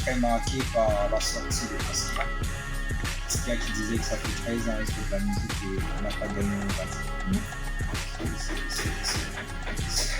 très marqué par la sortie de Askia. Askia qui disait que ça fait 13 ans qu'il fait de la musique et on n'a pas gagné un bâtiment.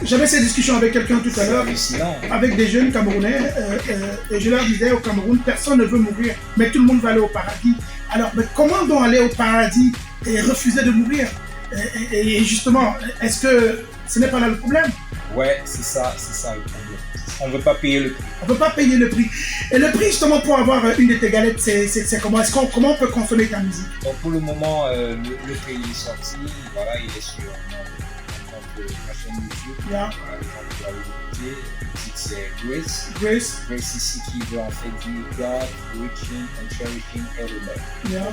J'avais cette discussion avec quelqu'un tout à l'heure, avec des jeunes Camerounais, et je leur disais, au Cameroun, personne ne veut mourir, mais tout le monde va aller au paradis. Alors, mais comment donc aller au paradis et refuser de mourir? Et justement, est-ce que ce n'est pas là le problème? Ouais, c'est ça le problème. On ne veut pas payer le prix. On ne peut pas payer le prix. Et le prix, justement, pour avoir une de tes galettes, c'est comment? Comment on peut consommer ta musique? Donc, pour le moment, le prix est sorti. Voilà, il est sur ma chaîne YouTube. Yeah. Voilà, les gens peuvent aller l'écouter. Le titre, c'est Grace. Grace ici qui veut en fait dire God, reaching and cherishing everybody. Yeah.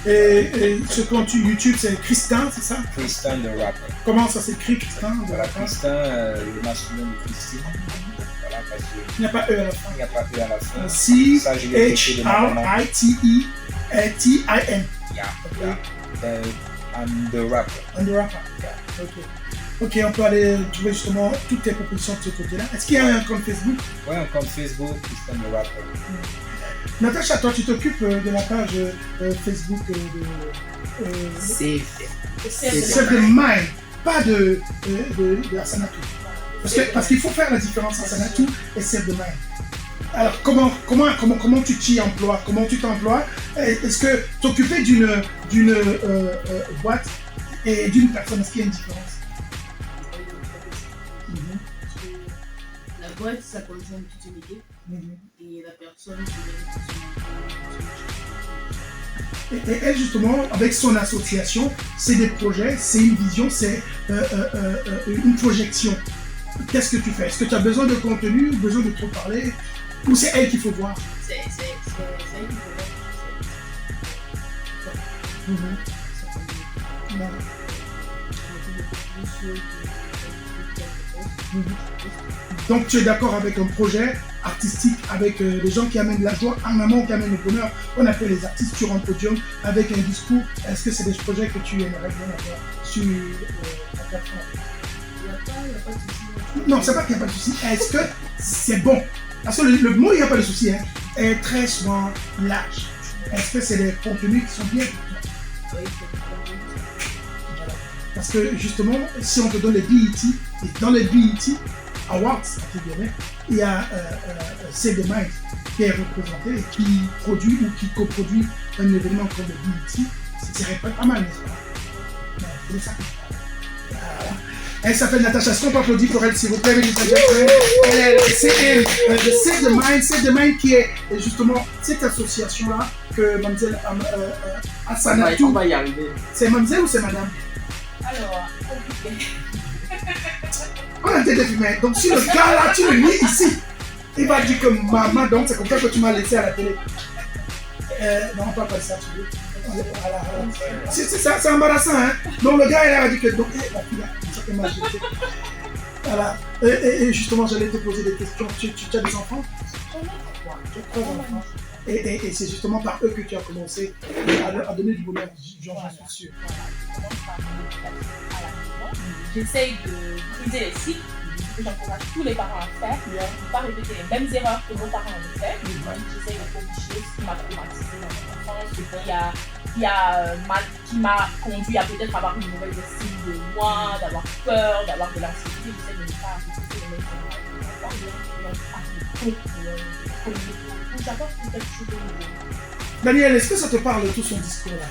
Et ce compte YouTube, c'est Christin, c'est ça? Christin the rapper. Comment ça s'écrit, Christin? Voilà, Christin, le masculin de Christine. Voilà, parce que il n'y a pas E à la fin. Il n'y a pas E à la fin. C-H-R-I-T-I-N. Yeah. I'm the rapper. I'm the rapper. Yeah. Ok, on peut aller trouver justement toutes tes propositions de ce côté-là. Est-ce qu'il y a un compte Facebook? Oui, un compte Facebook, Christin the rapper. Natacha, toi, tu t'occupes de la page Facebook Save the Mind, pas de Asanatou. Parce qu'il faut faire la différence entre Asanatou et Save the Mind. Alors, comment tu t'y emploies? Comment tu t'emploies? Est-ce que t'occuper d'une boîte et d'une personne, est-ce qu'il y a une différence? La boîte, ça contient toute une équipe. Et la personne, c'est et elle, justement, avec son association, c'est des projets, c'est une vision, c'est une projection. Qu'est-ce que tu fais? Est-ce que tu as besoin de contenu, besoin de trop parler? Ou c'est elle qu'il faut voir? C'est elle qu'il faut voir. Donc tu es d'accord avec un projet artistique, avec des gens qui amènent la joie en amont, qui amènent le bonheur. On appelle les artistes sur un podium avec un discours. Est-ce que c'est des projets que tu aimerais bien avoir sur la plateforme? Il n'y a pas de souci. Non, c'est pas qu'il n'y a pas de souci. Est-ce que c'est bon? Parce que le mot il n'y a pas de souci est très souvent large. Est-ce que c'est des contenus qui sont bien pour toi? Oui, parce que justement, si on te donne les BET, et dans les BET Awards, il y a Save the Mind qui est représenté et qui produit ou qui coproduit un événement comme le BET. C'est pas mal, n'est-ce pas? C'est ça que je parle. Voilà. Elle s'appelle Natacha. Est-ce qu'on peut applaudir pour elle, s'il vous plaît? C'est elle, Save the Mind. Save the Mind qui est justement cette association-là que Mademoiselle Asanatou. On va y arriver. C'est Mademoiselle ou c'est Madame? Alors, compliqué. On a été défumé. Donc si le gars là, tu le lis ici, il va dire que maman, donc c'est comme ça que tu m'as laissé à la télé. Non, on peut pas ça, tu veux. C'est ça, c'est embarrassant, hein. Donc le gars il a dit que donc, la fille là, ça m'a jeté. Voilà. Et justement, j'allais te poser des questions. Tu as des enfants? Tu as 3 enfants. Et c'est justement par eux que tu as commencé à donner du bonheur, j'en suis sûr. J'essaye de briser les cycles, que j'encourage tous les parents à faire, de ne pas répéter les mêmes erreurs que vos parents ont fait. J'essaye de corriger ce qui m'a traumatisé dans mon enfance, qui m'a conduit à peut-être avoir une mauvaise estime de moi, d'avoir peur, d'avoir de l'anxiété. J'essaie de ne pas répéter les mêmes erreurs. J'apporte quelque chose de nouveau. Daniel, est-ce que ça te parle tout son discours-là?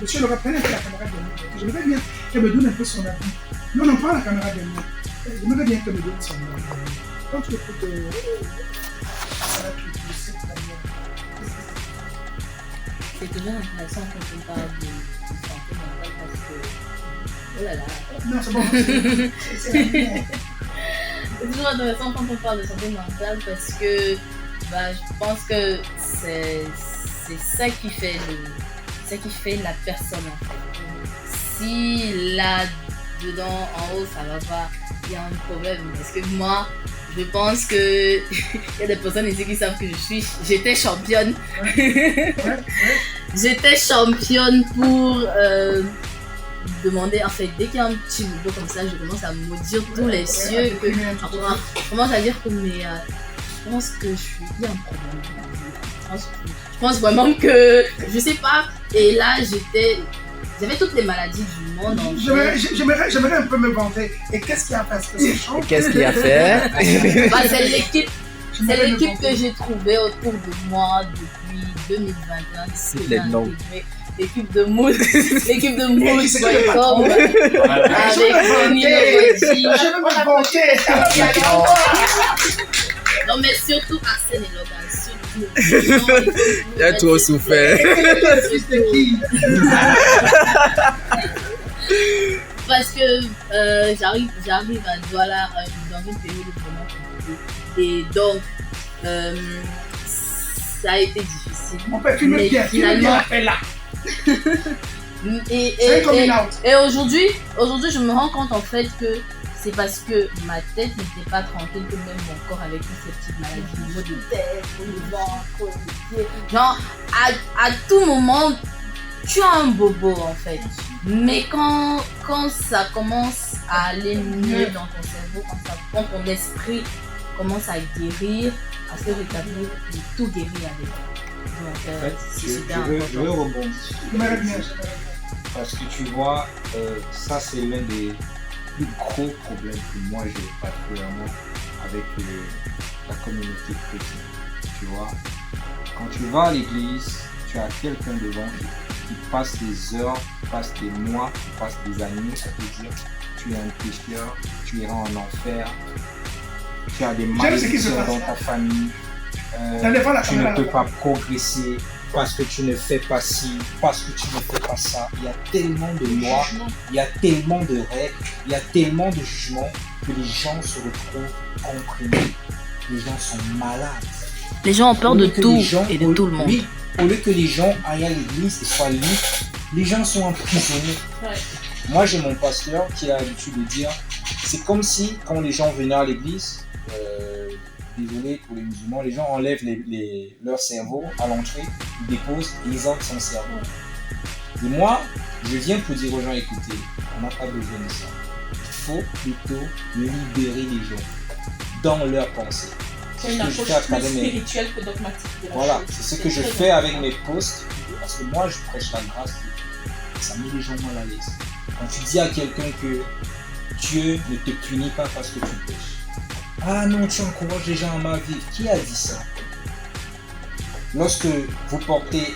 Monsieur le reprenez un peu la caméra de nous. J'aimerais bien qu'elle me donne un peu son avis. Non, non, pas la caméra de nous. J'aimerais bien qu'elle me donne son avis. Quand tu écoutes c'est toujours intéressant quand on parle de santé mentale parce que... Oh là là. Non, c'est bon. C'est toujours intéressant quand on parle de santé mentale parce que je pense que c'est ça qui fait la personne en fait. Si là dedans en haut ça va pas, il y a un problème parce que moi je pense que il y a des personnes ici qui savent que j'étais championne. J'étais championne pour demander, en fait, dès qu'il y a un petit mouvement comme ça, je commence à maudire tous les cieux, je commence à dire que je pense que il y a un problème. Je pense vraiment que, je sais pas, et là j'avais toutes les maladies du monde. J'aimerais un peu me vanter. Et qu'est-ce qu'il y a fait? Est-ce que c'est chaud? Qu'est-ce qu'il a fait? Bah, c'est l'équipe que j'ai trouvée autour de moi depuis 2021. Cite les noms. L'équipe de Mood, l'équipe de Mood, C'est qui le patron? avec Tony Loboji. Je vais me vanter. Non, mais surtout Arsène et Logan. Surtout. Il a trop souffert. C'est qui? Parce que j'arrive à Douala dans une période vraiment compliquée. Et donc, ça a été difficile. On peut filmer bien. Finalement, là. Et aujourd'hui, je me rends compte en fait que c'est parce que ma tête n'était pas tranquille que même mon corps avait toutes ces petites maladies au niveau de tête, le ventre, le pied. Genre, à tout moment, tu as un bobo en fait. Mais quand ça commence à aller mieux dans ton cerveau, quand ton esprit commence à guérir, à se rétablir, tout guérit avec. Donc, En fait, c'est super je veux important. rebondir. Parce que tu vois, ça c'est l'un des plus gros problèmes que moi j'ai particulièrement avec la communauté chrétienne. Tu vois, quand tu vas à l'église, tu as quelqu'un devant qui passe des heures, qui passe des mois, qui passe des années à te dire tu es un pécheur, tu iras en enfer, tu as des malédictions dans ta famille, tu ne peux pas progresser parce que tu ne fais pas ci, parce que tu ne fais pas ça. Il y a tellement de lois, il y a tellement de règles, il y a tellement de jugements que les gens se retrouvent comprimés. Les gens sont malades. Les gens ont peur de tout et de tout le monde. Oui, au lieu que les gens aillent à l'église et soient libres, les gens sont emprisonnés. Ouais. Moi, j'ai mon pasteur qui a l'habitude de dire, c'est comme si quand les gens venaient à l'église, désolé pour les musulmans, les gens enlèvent leur cerveau à l'entrée, ils déposent et ils entrent sans cerveau. Et moi, je viens pour dire aux gens, écoutez, on n'a pas besoin de ça. Il faut plutôt libérer les gens dans leurs pensées. C'est une approche plus spirituelle que dogmatique de la Voilà, chose. c'est ce que je fais avec mes posts, parce que moi, je prêche la grâce. Ça met les gens mal à l'aise. Quand tu dis à quelqu'un que Dieu ne te punit pas parce que tu pêches. Ah non, tu encourages les gens à ma vie. Qui a dit ça? Lorsque vous portez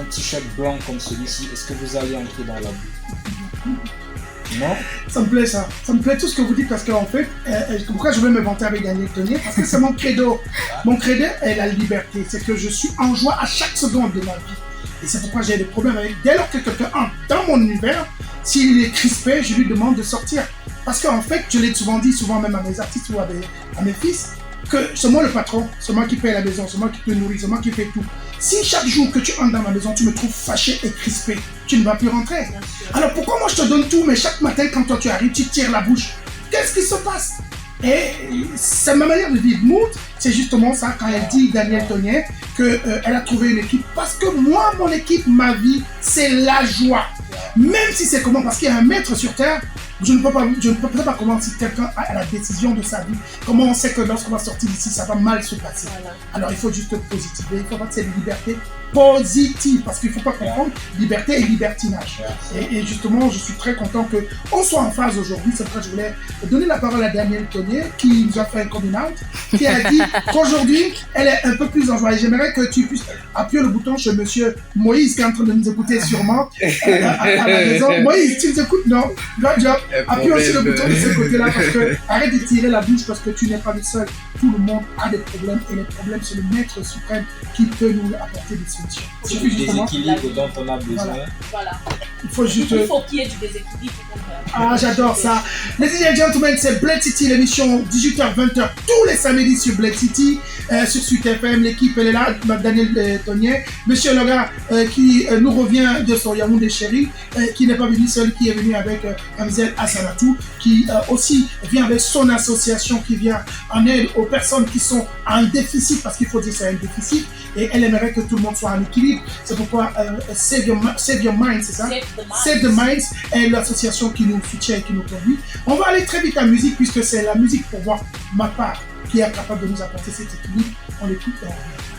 un t-shirt blanc comme celui-ci, est-ce que vous allez entrer dans la boue? Non? Ça me plaît ça. Ça me plaît tout ce que vous dites parce qu'en fait, pourquoi je veux me vanter avec Daniel Tonier? Parce que c'est mon credo. Mon credo est la liberté. C'est que je suis en joie à chaque seconde de ma vie. Et c'est pourquoi j'ai des problèmes avec. Dès lors que quelqu'un entre dans mon univers, s'il est crispé, je lui demande de sortir. Parce qu'en fait, je l'ai souvent dit, souvent même à mes artistes ou à mes fils, que c'est moi le patron, c'est moi qui paye la maison, c'est moi qui te nourris, c'est moi qui fais tout. Si chaque jour que tu entres dans ma maison, tu me trouves fâché et crispé, tu ne vas plus rentrer. Alors pourquoi moi je te donne tout, mais chaque matin quand toi tu arrives, tu tires la bouche? Qu'est-ce qui se passe? Et c'est ma manière de vivre. Mood, c'est justement ça quand elle dit, Daniel Tonier, qu'elle a trouvé une équipe. Parce que moi, mon équipe, ma vie, c'est la joie. Même si c'est comment, parce qu'il y a un maître sur terre, je ne peux pas comment si quelqu'un a la décision de sa vie. Comment on sait que lorsqu'on va sortir d'ici, ça va mal se passer. Voilà. Alors il faut juste positiver, il faut avoir cette liberté positive, parce qu'il ne faut pas confondre liberté et libertinage. Et justement, je suis très content qu'on soit en phase aujourd'hui. C'est pourquoi je voulais donner la parole à Daniel Tonier, qui nous a fait un coming out, qui a dit qu'aujourd'hui, elle est un peu plus en joie. Et j'aimerais que tu puisses appuyer le bouton chez monsieur Moïse, qui est en train de nous écouter sûrement à la maison. Moïse, tu nous écoutes? Non? Good job. Appuie aussi le bouton de ce côté-là, parce que arrête de tirer la bouche, parce que tu n'es pas le seul. Tout le monde a des problèmes, et les problèmes, c'est le maître suprême qui peut nous apporter des solutions. C'est du déséquilibre dont on a besoin. Voilà. Il faut juste... Il faut qu'il y ait du déséquilibre. Ah, j'adore ça. Ladies and gentlemen, c'est Bled City, l'émission 18h-20h tous les samedis sur Bled City, sur Suite FM. L'équipe, elle est là, Daniel Tonier. Monsieur Loga, qui nous revient de son Yaoundé chéri, qui n'est pas venu seul, qui est venu avec Amzel Assanatou, qui aussi vient avec son association, qui vient en aide aux personnes qui sont à un déficit, parce qu'il faut dire c'est un déficit, et elle aimerait que tout le monde soit en équilibre. C'est pourquoi Save Your Mind, c'est ça? Save the Minds est l'association qui nous soutient et qui nous conduit. On va aller très vite en musique, puisque c'est la musique, pour voir ma part, qui est capable de nous apporter cet équilibre. On l'écoute et on revient.